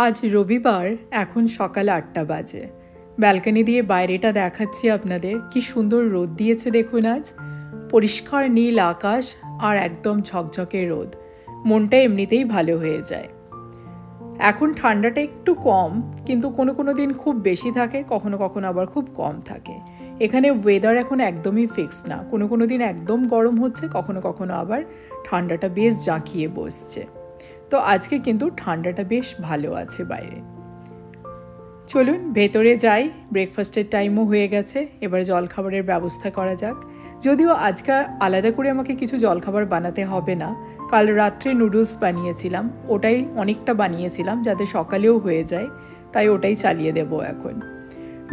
আজ রবিবার, এখন সকাল ৮টা বাজে। ব্যালকনি দিয়ে বাইরেটা দেখাচ্ছি আপনাদের। কি সুন্দর রোদ দিয়েছে দেখুন আজ। পরিষ্কার নীল আকাশ আর একদম ঝকঝকে রোদ। মনটা এমনিতেই ভালো হয়ে যায়। এখন ঠান্ডাটা একটু কম, কিন্তু কোনো কোনো দিন খুব বেশি থাকে, কখনো কখনো আবার খুব কম থাকে। এখানে ওয়েদার এখন একদমই ফিক্সড না। কোনো কোনো দিন একদম গরম হচ্ছে, কখনো কখনো আবার ঠান্ডাটা বেশ জাঁকিয়ে বসছে। তো আজকে কিন্তু ঠান্ডাটা বেশ ভালো আছে বাইরে। চলুন ভেতরে যাই, ব্রেকফাস্টের টাইমও হয়ে গেছে, এবার জলখাবারের ব্যবস্থা করা যাক। যদিও আজকে আলাদা করে আমাকে কিছু জলখাবার বানাতে হবে না। কাল রাত্রে নুডলস বানিয়েছিলাম, ওটাই অনেকটা বানিয়েছিলাম যাতে সকালেও হয়ে যায়, তাই ওটাই চালিয়ে দেব এখন।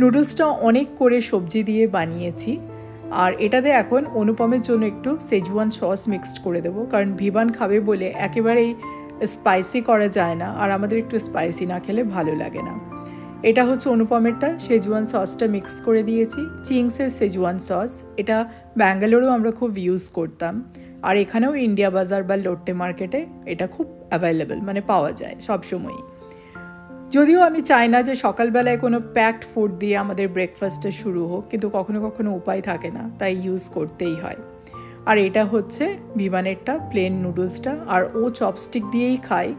নুডলসটা অনেক করে সবজি দিয়ে বানিয়েছি, আর এটাতে এখন অনুপমের জন্য একটু সেজওয়ান সস মিক্সড করে দেবো, কারণ ভিভান খাবে বলে একেবারেই স্পাইসি করা যায় না, আর আমাদের একটু স্পাইসি না খেলে ভালো লাগে না। এটা হচ্ছে অনুপমেরটা, সেজওয়ান সসটা মিক্স করে দিয়েছি। চিংসের সেজওয়ান সস, এটা ব্যাঙ্গালোরেও আমরা খুব ইউজ করতাম, আর এখানেও ইন্ডিয়া বাজার বা লোট্টে মার্কেটে এটা খুব অ্যাভেলেবেল, মানে পাওয়া যায় সবসময়ই। যদিও আমি চাই না যে সকালবেলায় কোনো প্যাকড ফুড দিয়ে আমাদের ব্রেকফাস্টটা শুরু হোক, কিন্তু কখনো কখনো উপায় থাকে না, তাই ইউজ করতেই হয়। আর এটা হচ্ছে ভিভানেরটা, প্লেন নুডলসটা, আর ও চপস্টিক দিয়েই খায়,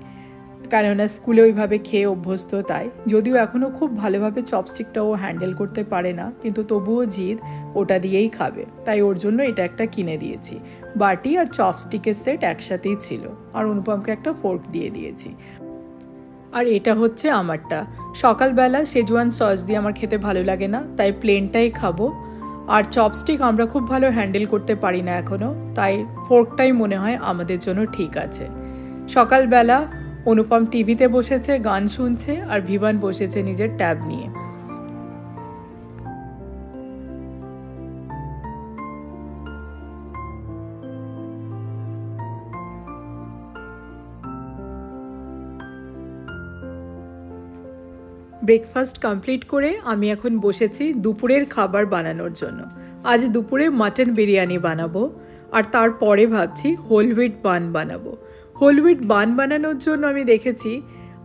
কেননা স্কুলে ওইভাবে খেয়ে অভ্যস্ত তাই। যদিও এখনও খুব ভালোভাবে চপস্টিকটাও হ্যান্ডেল করতে পারে না, কিন্তু তবুও জিদ ওটা দিয়েই খাবে, তাই ওর জন্য এটা একটা কিনে দিয়েছি। বাটি আর চপস্টিকের সেট একসাথেই ছিল, আর অনুপমকে একটা ফোর্ক দিয়ে দিয়েছি। আর এটা হচ্ছে আমারটা। সকালবেলা সেজওয়ান সস দিয়ে আমার খেতে ভালো লাগে না, তাই প্লেনটাই খাবো। আর চপস্টিক আমরা খুব ভালো হ্যান্ডেল করতে পারি না এখনও, তাই ফোর্কটাই মনে হয় আমাদের জন্য ঠিক আছে। সকালবেলা অনুপম টিভিতে বসেছে, গান শুনছে, আর ভিভান বসেছে নিজের ট্যাব নিয়ে। ব্রেকফাস্ট কমপ্লিট করে আমি এখন বসেছি দুপুরের খাবার বানানোর জন্য। আজ দুপুরে মাটন বিরিয়ানি বানাবো, আর তারপরে ভাবছি হোল হুইট বান বানাবো। হোল হুইট বান বানানোর জন্য আমি দেখেছি,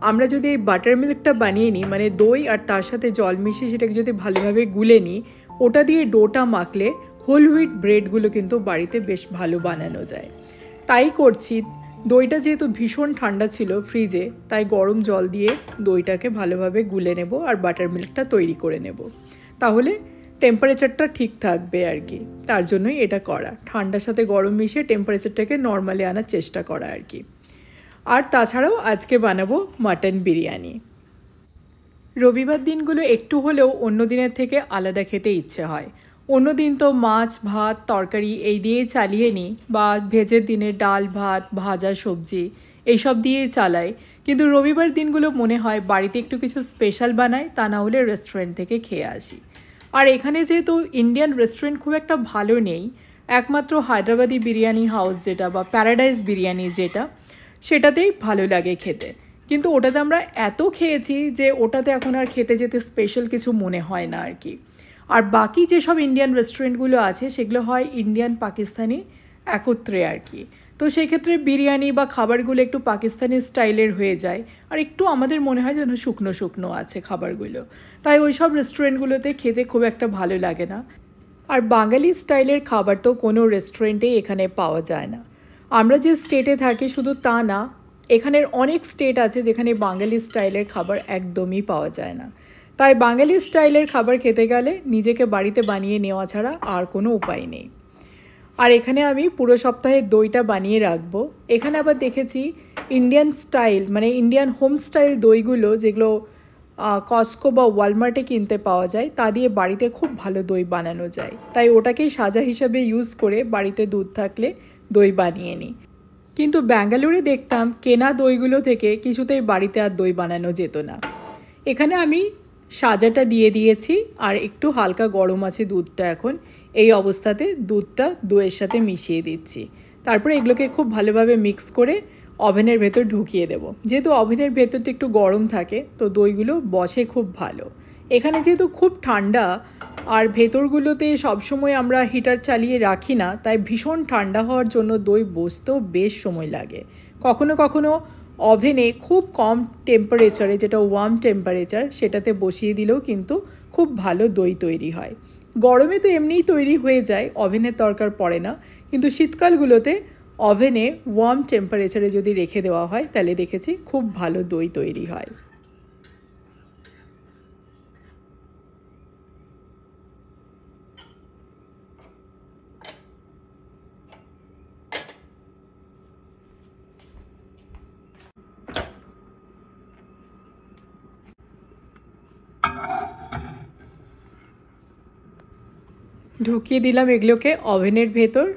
আমরা যদি এই বাটার মিল্কটা বানিয়ে নিই, মানে দই আর তার সাথে জল মিশিয়ে সেটাকে যদি ভালোভাবে গুলে নিই, ওটা দিয়ে ডোটা মাখলে হোল হুইট ব্রেডগুলো কিন্তু বাড়িতে বেশ ভালো বানানো যায়। তাই করছি। দইটা যেহেতু ভীষণ ঠান্ডা ছিল ফ্রিজে, তাই গরম জল দিয়ে দইটাকে ভালোভাবে গুলে নেব আর বাটার মিল্কটা তৈরি করে নেব, তাহলে টেম্পারেচারটা ঠিক থাকবে আর কি। তার জন্যই এটা করা, ঠান্ডার সাথে গরম মিশিয়ে টেম্পারেচারটাকে নর্মালি আনার চেষ্টা করা আর কি। আর তাছাড়াও আজকে বানাবো মাটন বিরিয়ানি। রবিবার দিনগুলো একটু হলেও অন্য দিনের থেকে আলাদা খেতে ইচ্ছে হয়। অন্য দিন তো মাছ ভাত তরকারি এই দিয়েই চালিয়ে নিই, বা ভেজের দিনে ডাল ভাত ভাজা সবজি এইসব দিয়েই চালাই। কিন্তু রবিবার দিনগুলো মনে হয় বাড়িতে একটু কিছু স্পেশাল বানাই, তা না হলে রেস্টুরেন্ট থেকে খেয়ে আসি। আর এখানে যেহেতু ইন্ডিয়ান রেস্টুরেন্ট খুব একটা ভালো নেই, একমাত্র হায়দ্রাবাদি বিরিয়ানি হাউস যেটা, বা প্যারাডাইস বিরিয়ানি যেটা, সেটাতেই ভালো লাগে খেতে। কিন্তু ওটাতে আমরা এত খেয়েছি যে ওটাতে এখন আর খেতে যেতে স্পেশাল কিছু মনে হয় না আর কি। আর বাকি যেসব ইন্ডিয়ান রেস্টুরেন্টগুলো আছে সেগুলো হয় ইন্ডিয়ান পাকিস্তানি একত্রে আর কি। তো সেই ক্ষেত্রে বিরিয়ানি বা খাবারগুলো একটু পাকিস্তানি স্টাইলের হয়ে যায়, আর একটু আমাদের মনে হয় যেন শুকনো শুকনো আছে খাবারগুলো, তাই ওই সব রেস্টুরেন্টগুলোতে খেতে খুব একটা ভালো লাগে না। আর বাঙালি স্টাইলের খাবার তো কোনো রেস্টুরেন্টেই এখানে পাওয়া যায় না। আমরা যে স্টেটে থাকি শুধু তা না, এখানের অনেক স্টেট আছে যেখানে বাঙালি স্টাইলের খাবার একদমই পাওয়া যায় না। তাই বাঙালি স্টাইলের খাবার খেতে গেলে নিজেকে বাড়িতে বানিয়ে নেওয়া ছাড়া আর কোনো উপায় নেই। আর এখানে আমি পুরো সপ্তাহে দইটা বানিয়ে রাখবো। এখানে আবার দেখেছি ইন্ডিয়ান স্টাইল, মানে ইন্ডিয়ান হোম স্টাইল দইগুলো, যেগুলো কস্কো বা ওয়ালমার্টে কিনতে পাওয়া যায়, তা দিয়ে বাড়িতে খুব ভালো দই বানানো যায়। তাই ওটাকেই সাজা হিসাবে ইউজ করে বাড়িতে দুধ থাকলে দই বানিয়ে নিই। কিন্তু ব্যাঙ্গালোরে দেখতাম কেনা দইগুলো থেকে কিছুতেই বাড়িতে আর দই বানানো যেত না। এখানে আমি সাজাটা দিয়ে দিয়েছি, আর একটু হালকা গরম আছে দুধটা এখন। এই অবস্থাতে দুধটা দইয়ের সাথে মিশিয়ে দিচ্ছি। তারপরে এগুলোকে খুব ভালোভাবে মিক্স করে ওভেনের ভেতর ঢুকিয়ে দেব। যেহেতু ওভেনের ভেতরটা একটু গরম থাকে, তো দইগুলো বসে খুব ভালো। এখানে যেহেতু খুব ঠান্ডা, আর ভেতরগুলোতে সবসময় আমরা হিটার চালিয়ে রাখি না, তাই ভীষণ ঠান্ডা হওয়ার জন্য দই বসতেও বেশ সময় লাগে। কখনো কখনো ওভেনে খুব কম টেম্পারেচারে, যেটা ওয়ার্ম টেম্পারেচার, সেটাতে বসিয়ে দিলেও কিন্তু খুব ভালো দই তৈরি হয়। গরমে তো এমনিই তৈরি হয়ে যায়, ওভেনের দরকার পড়ে না, কিন্তু শীতকালগুলোতে ওভেনে ওয়ার্ম টেম্পারেচারে যদি রেখে দেওয়া হয় তাহলে দেখেছি খুব ভালো দই তৈরি হয়। ঢুকিয়ে দিলাম এগুলোকে ওভেনের ভেতর।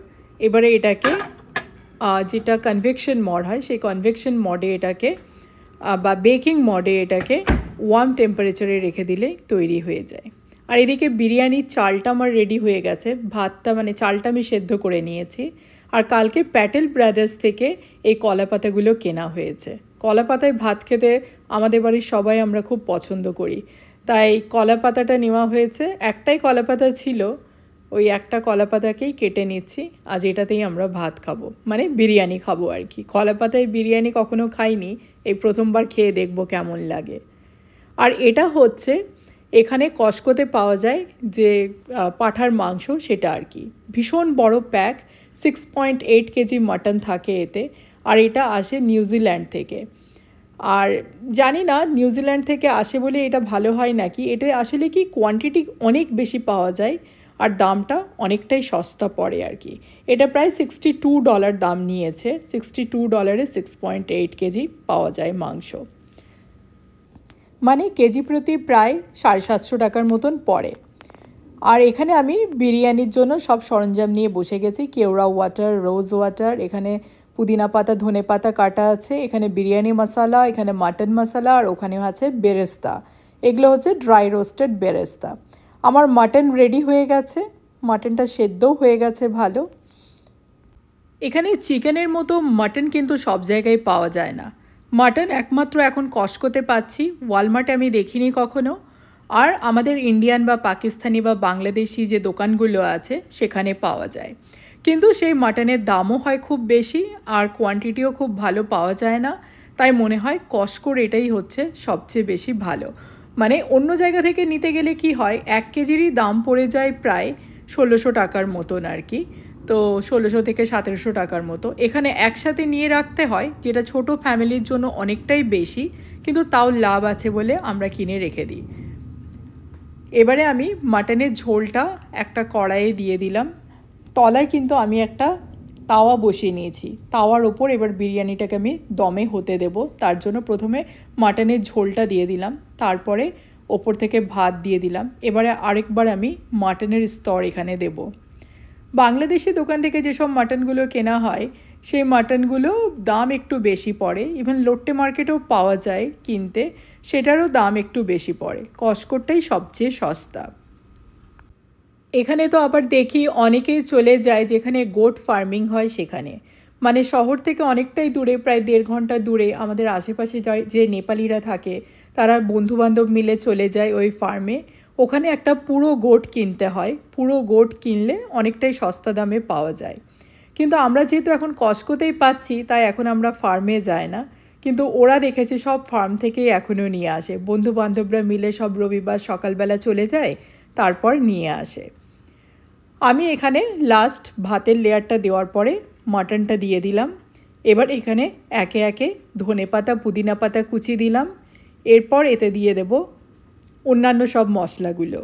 এবারে এটাকে যেটা কনভেকশন মড হয় সেই কনভেকশন মডে এটাকে বা বেকিং মডে এটাকে ওয়ার্ম টেম্পারেচারে রেখে দিলে তৈরি হয়ে যায়। আর এদিকে বিরিয়ানির চালটা আমার রেডি হয়ে গেছে, ভাতটা মানে চালটা আমি সেদ্ধ করে নিয়েছি। আর কালকে প্যাটেল ব্রাদার্স থেকে এই কলা পাতাগুলো কেনা হয়েছে। কলা পাতায় ভাত খেতে আমাদের বাড়ির সবাই আমরা খুব পছন্দ করি, তাই কলা পাতাটা নেওয়া হয়েছে। একটাই কলা পাতা ছিল, ওই একটা কলা পাতাকেই কেটে নিচ্ছি। আজ এটাতেই আমরা ভাত খাবো, মানে বিরিয়ানি খাবো আর কি। কলা পাতায় বিরিয়ানি কখনো খাইনি, এই প্রথমবার খেয়ে দেখবো কেমন লাগে। আর এটা হচ্ছে এখানে কস্কোতে পাওয়া যায় যে পাঁঠার মাংস, সেটা আর কি। ভীষণ বড় প্যাক, 6.8 কেজি মাটন থাকে এতে। আর এটা আসে নিউজিল্যান্ড থেকে। আর জানি না নিউজিল্যান্ড থেকে আসে বলে এটা ভালো হয় নাকি, এটা আসলে কি কোয়ান্টিটি অনেক বেশি পাওয়া যায় আর দামটা অনেকটাই সস্তা পড়ে আর কি। এটা প্রায় $62 দাম নিয়েছে। $62 6.8 কেজি পাওয়া যায় মাংস, মানে কেজি প্রতি প্রায় 750 টাকার মতন পড়ে। আর এখানে আমি বিরিয়ানির জন্য সব সরঞ্জাম নিয়ে বসে গেছি। কেওড়া ওয়াটার, রোজ ওয়াটার, এখানে পুদিনা পাতা, ধনে পাতা কাটা আছে, এখানে বিরিয়ানি মশলা, এখানে মাটন মশলা, আর ওখানে আছে বেরেস্তা। এগুলো হচ্ছে ড্রাই রোস্টেড বেরেস্তা। আমার মাটন রেডি হয়ে গেছে, মাটনটা সেদ্ধও হয়ে গেছে ভালো। এখানে চিকেনের মতো মাটন কিন্তু সব জায়গায় পাওয়া যায় না। মাটন একমাত্র এখন কস্কোতে পাচ্ছি, ওয়ালমার্টে আমি দেখিনি কখনো। আর আমাদের ইন্ডিয়ান বা পাকিস্তানি বা বাংলাদেশি যে দোকানগুলো আছে সেখানে পাওয়া যায়, কিন্তু সেই মাটনের দামও হয় খুব বেশি আর কোয়ান্টিটিও খুব ভালো পাওয়া যায় না। তাই মনে হয় কস্কোর এটাই হচ্ছে সবচেয়ে বেশি ভালো। মানে অন্য জায়গা থেকে নিতে গেলে কি হয়, 1 কেজিরই দাম পড়ে যায় প্রায় 1600 টাকার মতন আর কি। তো 1600 থেকে 1700 টাকার মতো এখানে একসাথে নিয়ে রাখতে হয়, যেটা ছোট ফ্যামিলির জন্য অনেকটাই বেশি, কিন্তু তাও লাভ আছে বলে আমরা কিনে রেখে দিই। এবারে আমি মাটনের ঝোলটা একটা কড়াইয়ে দিয়ে দিলাম। তলায় কিন্তু আমি একটা তাওয়া বসিয়ে নিয়েছি, তাওয়ার ওপর এবার বিরিয়ানিটাকে আমি দমে হতে দেব। তার জন্য প্রথমে মাটনের ঝোলটা দিয়ে দিলাম, তারপরে ওপর থেকে ভাত দিয়ে দিলাম। এবারে আরেকবার আমি মাটনের স্তর এখানে দেব। বাংলাদেশি দোকান থেকে যেসব মাটনগুলো কেনা হয় সেই মাটনগুলো দাম একটু বেশি পড়ে, ইভেন লোট্টে মার্কেটেও পাওয়া যায় কিনতে, সেটারও দাম একটু বেশি পড়ে। কস্কোটাই সবচেয়ে সস্তা। এখানে তো আবার দেখি অনেকেই চলে যায় যেখানে গোট ফার্মিং হয় সেখানে, মানে শহর থেকে অনেকটাই দূরে, প্রায় 1.5 ঘন্টা দূরে আমাদের আশেপাশে যে নেপালিরা থাকে তারা বন্ধুবান্ধব মিলে চলে যায় ওই ফার্মে। ওখানে একটা পুরো গোট কিনতে হয়, পুরো গোট কিনলে অনেকটাই সস্তা দামে পাওয়া যায়। কিন্তু আমরা যেহেতু এখন কস্কোতেই পাচ্ছি তাই এখন আমরা ফার্মে যাই না, কিন্তু ওরা দেখেছে সব ফার্ম থেকেই এখনও নিয়ে আসে। বন্ধুবান্ধবরা মিলে সব রবিবার সকালবেলা চলে যায়, তারপর নিয়ে আসে। আমি এখানে লাস্ট ভাতের লেয়ারটা দেওয়ার পরে মাটনটা দিয়ে দিলাম। এবার এখানে একে একে ধনে পাতা, পুদিনা পাতা কুচি দিলাম। এরপর এতে দিয়ে দেব অন্যান্য সব মশলাগুলো।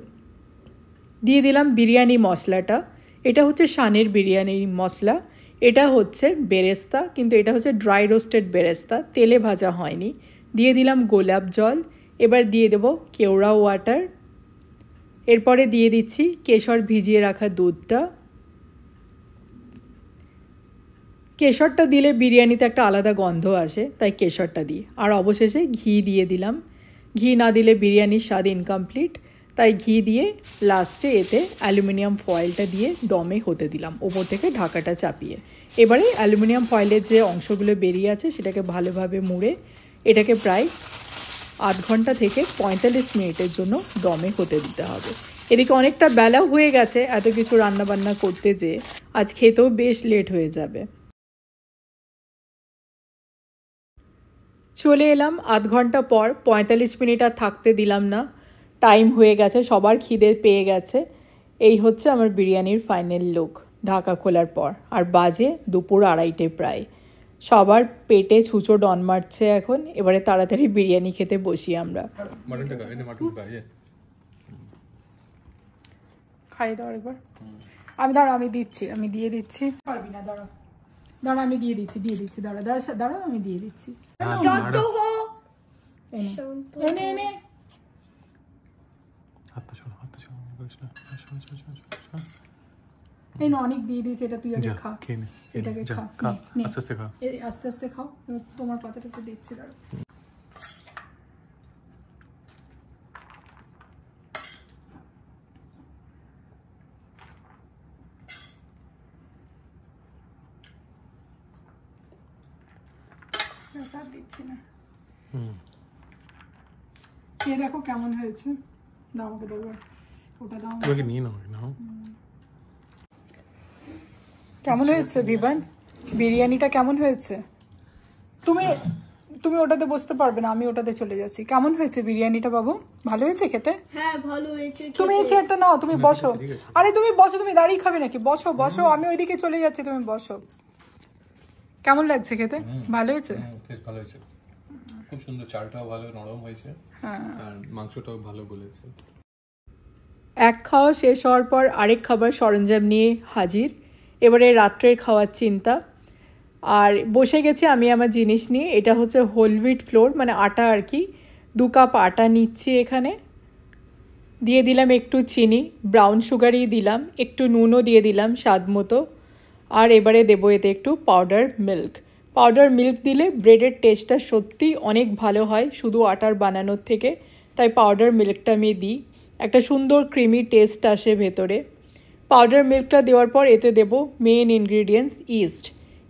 দিয়ে দিলাম বিরিয়ানি মশলাটা, এটা হচ্ছে শানের বিরিয়ানি মশলা। এটা হচ্ছে বেরেস্তা, কিন্তু এটা হচ্ছে ড্রাই রোস্টেড বেরেস্তা, তেলে ভাজা হয়নি। দিয়ে দিলাম গোলাপ জল। এবার দিয়ে দেব কেওড়া ওয়াটার। এরপরে দিয়ে দিচ্ছি কেশর ভিজিয়ে রাখা দুধটা। কেশরটা দিলে বিরিয়ানিতে একটা আলাদা গন্ধ আসে, তাই কেশরটা দিই। আর অবশেষে ঘি দিয়ে দিলাম, ঘি না দিলে বিরিয়ানির স্বাদ ইনকমপ্লিট, তাই ঘি দিয়ে লাস্টে এতে অ্যালুমিনিয়াম ফয়েলটা দিয়ে দমে হতে দিলাম, ওপর থেকে ঢাকাটা চাপিয়ে। এবারে অ্যালুমিনিয়াম ফয়েলের যে অংশগুলো বেরিয়ে আছে সেটাকে ভালোভাবে মুড়ে এটাকে প্রায় 8 ঘন্টা থেকে 45 মিনিটের জন্য দমে হতে দিতে হবে। এদিকে অনেকটা বেলাও হয়ে গেছে এত কিছু রান্নাবান্না করতে, যে আজ খেতেও বেশ লেট হয়ে যাবে। চলে এলাম আধ ঘন্টা পর, 45 মিনিট আর থাকতে দিলাম না, টাইম হয়ে গেছে, সবার খিদে পেয়ে গেছে। এই হচ্ছে আমার বিরিয়ানির ফাইনাল লুক ঢাকা খোলার পর, আর বাজে দুপুর 2:30 প্রায়। সবার পেটে ছুঁচো ডন মারছে এখন, এবারে তাড়াতাড়ি বিরিয়ানি খেতে বসি আমরা। খাই দাও একবার। আমি দিচ্ছি, আমি দিয়ে দিচ্ছি। পারবি না, দাঁড়া দাঁড়া, আমি দিয়ে দিচ্ছি দাঁড়া দাঁড়া দাঁড়া, আমি দিয়ে দিচ্ছি। এই না, অনেক দিয়ে দিয়েছি, এটা তুই আগে খা, এটাকে খা, আস্তে আস্তে খাও। তোমার পাতাটাতে দিচ্ছি, দাঁড়া। দিচ্ছি না, খেয়ে দেখো কেমন হয়েছে। দাও আমাকে, দেবো ওটা, দাও আমাকে, নিয়ে নাও। কেমন হয়েছে বিবান, বিরিয়ানিটা কেমন হয়েছে? তুমি ওটাতে বসতে পারবে না, আমি ওটাতে চলে যাচ্ছি। কেমন হয়েছে বিরিয়ানিটা বাবু? ভালো হয়েছে খেতে? হ্যাঁ ভালো হয়েছে। তুমি এই চেয়ারটা নাও, তুমি বসো। আরে তুমি বসো, তুমি দাঁড়িয়ে খাবে নাকি? বসো বসো, আমি ওইদিকে চলে যাচ্ছি, তুমি বসো। কেমন লাগছে খেতে? ভালো হয়েছে? ভালো হয়েছে, খুব সুন্দর। চালটাও ভালো নরম হয়েছে, আর মাংসটাও ভালো গলেছে। এক খাওয়া শেষ হওয়ার পর আরেক খাবার সরঞ্জাম নিয়ে হাজির। এবারে রাত্রের খাওয়ার চিন্তা, আর বসে গেছি আমি আমার জিনিস নিয়ে। এটা হচ্ছে হোল হুইট ফ্লোর, মানে আটা আর কি। 2 কাপ আটা নিচ্ছি এখানে। দিয়ে দিলাম একটু চিনি, ব্রাউন সুগারই দিলাম, একটু নুনও দিয়ে দিলাম স্বাদ মতো। আর এবারে দেবো এতে একটু পাউডার মিল্ক। পাউডার মিল্ক দিলে ব্রেডের টেস্টটা সত্যিই অনেক ভালো হয় শুধু আটার বানানোর থেকে, তাই পাউডার মিল্কটা আমি দিই। একটা সুন্দর ক্রিমি টেস্ট আসে ভেতরে। পাউডার মিল্কটা দেওয়ার পর এতে দেবো মেন ইনগ্রিডিয়েন্টস ইস্ট।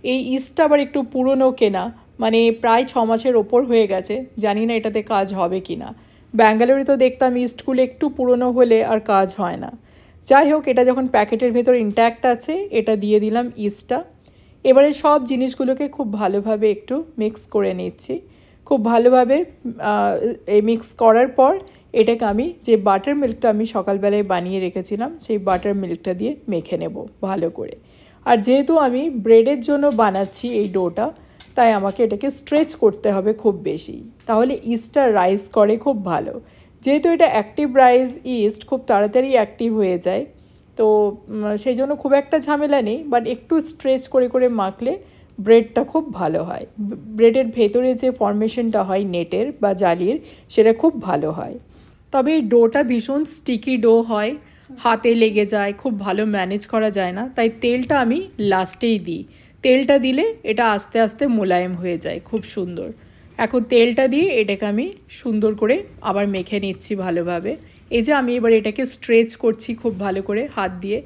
এই ইস্টটা আবার একটু পুরনো কেনা, মানে প্রায় 6 মাসের ওপর হয়ে গেছে, জানি না এটাতে কাজ হবে কি না। ব্যাঙ্গালোরে তো দেখতাম ইস্টগুলো একটু পুরনো হলে আর কাজ হয় না। যাই হোক, এটা যখন প্যাকেটের ভেতর ইনট্যাক্ট আছে, এটা দিয়ে দিলাম ইস্টটা। এবারে সব জিনিসগুলোকে খুব ভালোভাবে একটু মিক্স করে নিচ্ছি। খুব ভালোভাবে মিক্স করার পর এটাকে আমি যে বাটার মিল্কটা আমি সকালবেলায় বানিয়ে রেখেছিলাম, সেই বাটার মিল্কটা দিয়ে মেখে নেব ভালো করে। আর যেহেতু আমি ব্রেডের জন্য বানাচ্ছি এই ডোটা, তাই আমাকে এটাকে স্ট্রেচ করতে হবে খুব বেশি, তাহলে ইস্টটা রাইজ করে খুব ভালো। যেহেতু এটা অ্যাক্টিভ রাইস ইস্ট, খুব তাড়াতাড়ি অ্যাক্টিভ হয়ে যায়, তো সেই জন্য খুব একটা ঝামেলা নেই। বাট একটু স্ট্রেচ করে করে মাখলে ব্রেডটা খুব ভালো হয়। ব্রেডের ভেতরে যে ফর্মেশনটা হয় নেটের বা জালির, সেটা খুব ভালো হয়। তবে এই ডোটা ভীষণ স্টিকি ডো হয়, হাতে লেগে যায়, খুব ভালো ম্যানেজ করা যায় না, তাই তেলটা আমি লাস্টেই দিই। তেলটা দিলে এটা আস্তে আস্তে মোলায়েম হয়ে যায় খুব সুন্দর। এখন তেলটা দিয়ে এটাকে আমি সুন্দর করে আবার মেখে নিচ্ছি ভালোভাবে। এই যে আমি এবার এটাকে স্ট্রেচ করছি খুব ভালো করে হাত দিয়ে।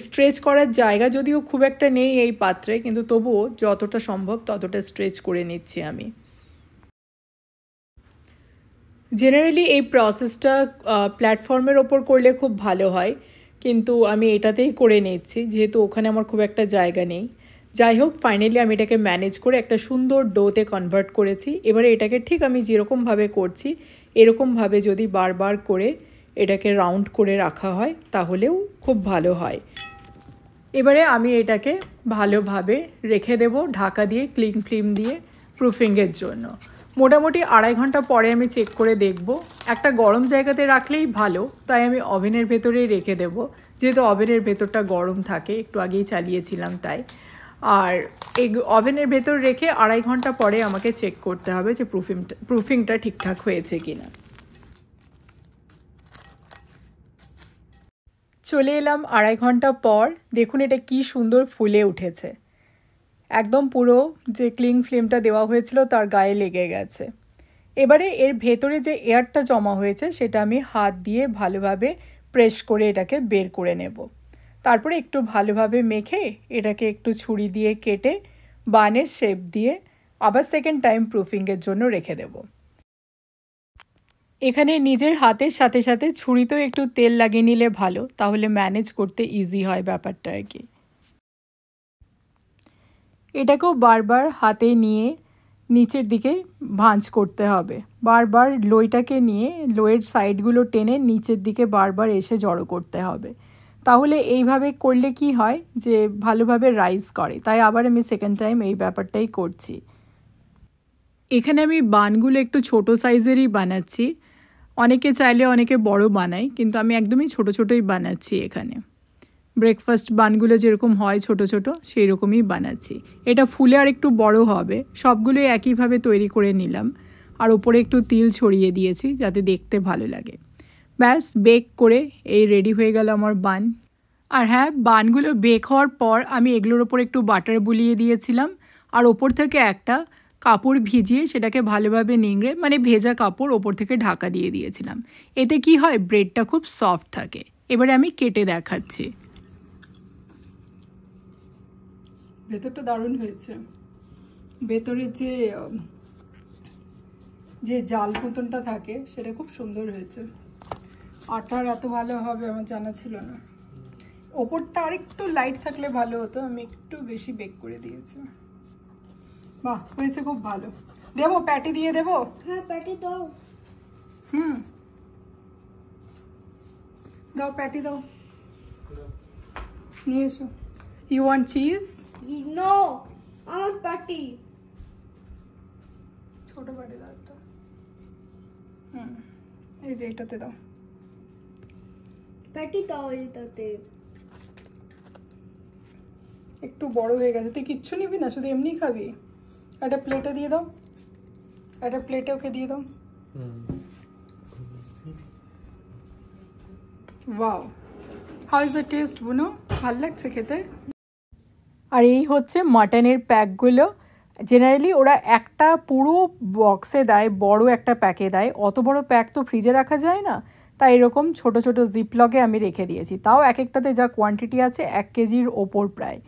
স্ট্রেচ করার জায়গা যদিও খুব একটা নেই এই পাত্রে, কিন্তু তবুও যতটা সম্ভব ততটা স্ট্রেচ করে নিচ্ছি আমি। জেনারেলি এই প্রসেসটা প্ল্যাটফর্মের ওপর করলে খুব ভালো হয়, কিন্তু আমি এটাতেই করে নিচ্ছি যেহেতু ওখানে আমার খুব একটা জায়গা নেই। যাই হোক, ফাইনালি আমি এটাকে ম্যানেজ করে একটা সুন্দর ডোতে কনভার্ট করেছি। এবারে এটাকে ঠিক আমি যেরকমভাবে করছি এরকমভাবে যদি বারবার করে এটাকে রাউন্ড করে রাখা হয় তাহলেও খুব ভালো হয়। এবারে আমি এটাকে ভালোভাবে রেখে দেব ঢাকা দিয়ে, ক্লিং ফিল্ম দিয়ে প্রুফিংয়ের জন্য। মোটামুটি 2.5 ঘন্টা পরে আমি চেক করে দেখব। একটা গরম জায়গাতে রাখলেই ভালো, তাই আমি ওভেনের ভেতরেই রেখে দেব, যেহেতু ওভেনের ভেতরটা গরম থাকে, একটু আগেই চালিয়েছিলাম তাই। আর এই ওভেনের ভেতর রেখে 2.5 ঘন্টা পরে আমাকে চেক করতে হবে যে প্রুফিংটা ঠিকঠাক হয়েছে কিনা। চলে এলাম 2.5 ঘন্টা পর, দেখুন এটা কি সুন্দর ফুলে উঠেছে। একদম পুরো যে ক্লিং ফ্লেমটা দেওয়া হয়েছিল তার গায়ে লেগে গেছে। এবারে এর ভেতরে যে এয়ারটা জমা হয়েছে সেটা আমি হাত দিয়ে ভালোভাবে প্রেস করে এটাকে বের করে নেব। তারপরে একটু ভালোভাবে মেখে এটাকে একটু ছুরি দিয়ে কেটে বানের শেপ দিয়ে আবার সেকেন্ড টাইম প্রুফিংয়ের জন্য রেখে দেব। এখানে নিজের হাতের সাথে সাথে ছুরিতেও একটু তেল লাগিয়ে নিলে ভালো, তাহলে ম্যানেজ করতে ইজি হয় ব্যাপারটা আর কি। এটাকেও বারবার হাতে নিয়ে নিচের দিকে ভাঁজ করতে হবে। বারবার লোইটাকে নিয়ে লোয়ের সাইডগুলো টেনে নিচের দিকে বারবার এসে জড়ো করতে হবে। তাহলে এইভাবে করলে কি হয় যে ভালোভাবে রাইজ করে। তাই আবার আমি সেকেন্ড টাইম এই ব্যাপারটাই করছি। এখানে আমি বানগুলো একটু ছোট সাইজেরই বানাচ্ছি। অনেকে চাইলে অনেকে বড় বানায়, কিন্তু আমি একদমই ছোট ছোটোই বানাচ্ছি। এখানে ব্রেকফাস্ট বানগুলো যেরকম হয় ছোট ছোট সেই রকমই বানাচ্ছি। এটা ফুলে আর একটু বড় হবে। সবগুলোই একইভাবে তৈরি করে নিলাম, আর ওপরে একটু তিল ছড়িয়ে দিয়েছি যাতে দেখতে ভালো লাগে। ব্যাস বেক করে এই রেডি হয়ে গেল আমার বান। আর হ্যাঁ, বানগুলো বেক হওয়ার পর আমি এগুলোর ওপর একটু বাটার বুলিয়ে দিয়েছিলাম, আর ওপর থেকে একটা কাপড় ভিজিয়ে সেটাকে ভালোভাবে নিংড়ে, মানে ভেজা কাপড় ওপর থেকে ঢাকা দিয়ে দিয়েছিলাম। এতে কি হয়, ব্রেডটা খুব সফট থাকে। এবারে আমি কেটে দেখাচ্ছি। ভেতরটা দারুণ হয়েছে। ভেতরে যে জাল মতনটা থাকে সেটা খুব সুন্দর হয়েছে। আটার এত ভালো হবে আমার জানা ছিল না। ওপরটা আরেকটু লাইট থাকলে ভালো হতো, আমি একটু বেশি বেক করে দিয়েছি। বাহ, হয়েছে খুব ভালো। দেবো প্যাটি দিয়ে দেবো? হ্যাঁ, প্যাটি দাও। দাও প্যাটি দাও, নিয়ে এসো। You want cheese? নো, আমার প্যাটি। ছোট প্যাটি দাও একটা। এই যে এটাতে দাও। প্যাটি দাও এটাতে। একটু বড় হয়ে গেছে। তুই কিচ্ছু নিবি না, শুধু এমনি খাবি? একটা প্লেটে দিয়ে দাও, একটা প্লেটে ওকে দিয়ে দাও। Wow, how is the test বুনো? ভালো লাগছে খেতে? আর এই হচ্ছে মাটনের প্যাকগুলো। জেনারেলি ওরা একটা পুরো বক্সে দেয়, বড় একটা প্যাকে দেয়। অত বড় প্যাক তো ফ্রিজে রাখা যায় না, তাই এরকম ছোট ছোট জিপলকে আমি রেখে দিয়েছি। তাও এক একটাতে যা কোয়ান্টিটি আছে 1 কেজির ওপর প্রায়।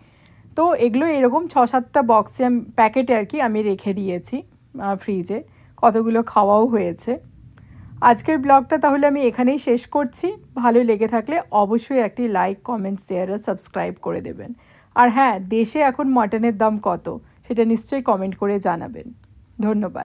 তো এগুলো এরকম 6-7টা বক্সে প্যাকেটে আর কি আমি রেখে দিয়েছি ফ্রিজে। কতগুলো খাওয়াও হয়েছে। আজকের ব্লগটা তাহলে আমি এখানেই শেষ করছি। ভালো লেগে থাকলে অবশ্যই একটি লাইক, কমেন্ট, শেয়ার আর সাবস্ক্রাইব করে দেবেন। আর হ্যাঁ, দেশে এখন মাটনের দাম কত সেটা নিশ্চয়ই কমেন্ট করে জানাবেন। ধন্যবাদ।